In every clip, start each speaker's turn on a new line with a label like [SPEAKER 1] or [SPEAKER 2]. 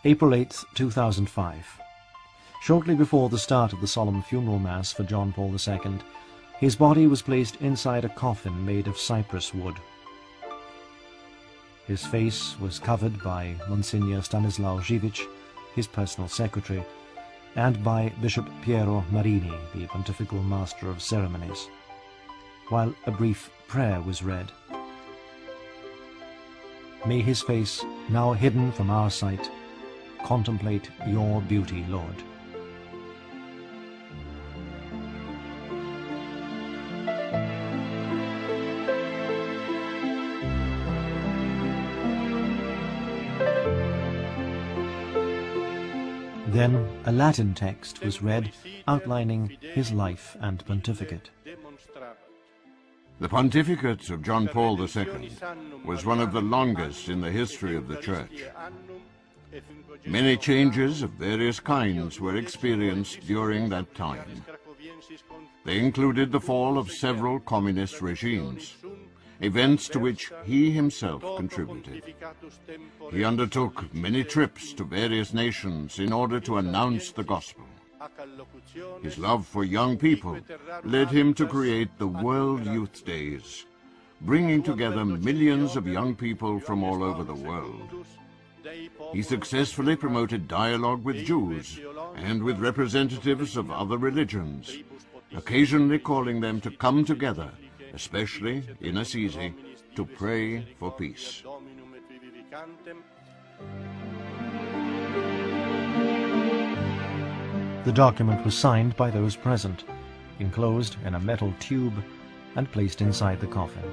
[SPEAKER 1] April 8th, 2005. Shortly before the start of the solemn funeral mass for John Paul II, his body was placed inside a coffin made of cypress wood. His face was covered by Monsignor Stanislaw Żywicz, his personal secretary, and by Bishop Piero Marini, the pontifical master of ceremonies, while a brief prayer was read. May his face, now hidden from our sight, contemplate your beauty, Lord. Then a Latin text was read outlining his life and pontificate.
[SPEAKER 2] The pontificate of John Paul II was one of the longest in the history of the Church. Many changes of various kinds were experienced during that time. They included the fall of several communist regimes, events to which he himself contributed. He undertook many trips to various nations in order to announce the gospel. His love for young people led him to create the World Youth Days, bringing together millions of young people from all over the world. He successfully promoted dialogue with Jews and with representatives of other religions, occasionally calling them to come together, especially in Assisi, to pray for peace.
[SPEAKER 1] The document was signed by those present, enclosed in a metal tube, and placed inside the coffin.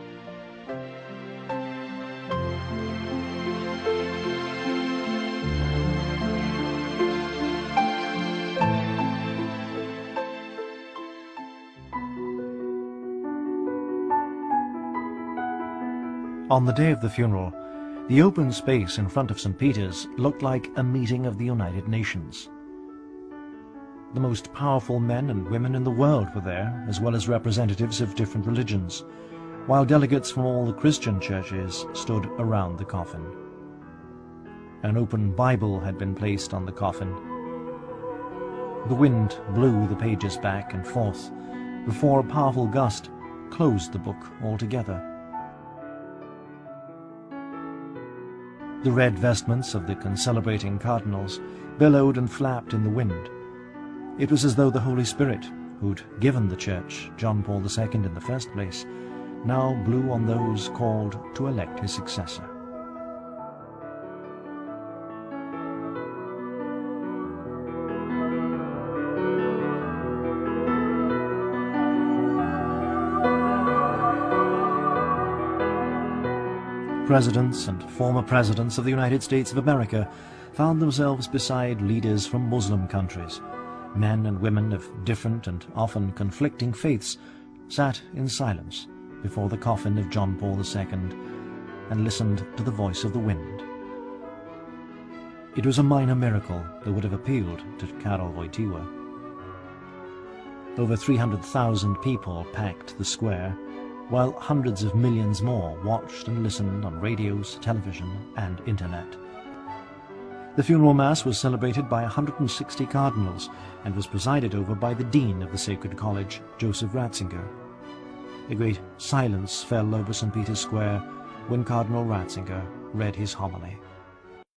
[SPEAKER 1] On the day of the funeral, the open space in front of St. Peter's looked like a meeting of the United Nations. The most powerful men and women in the world were there, as well as representatives of different religions, while delegates from all the Christian churches stood around the coffin. An open Bible had been placed on the coffin. The wind blew the pages back and forth before a powerful gust closed the book altogether. The red vestments of the concelebrating cardinals billowed and flapped in the wind. It was as though the Holy Spirit, who'd given the Church John Paul II in the first place, now blew on those called to elect his successor. Presidents and former presidents of the United States of America found themselves beside leaders from Muslim countries. Men and women of different and often conflicting faiths sat in silence before the coffin of John Paul II and listened to the voice of the wind. It was a minor miracle that would have appealed to Karol Wojtyła. Over 300,000 people packed the square, while hundreds of millions more watched and listened on radios, television, and internet. The funeral mass was celebrated by 160 cardinals and was presided over by the Dean of the Sacred College, Joseph Ratzinger. A great silence fell over St. Peter's Square when Cardinal Ratzinger read his homily.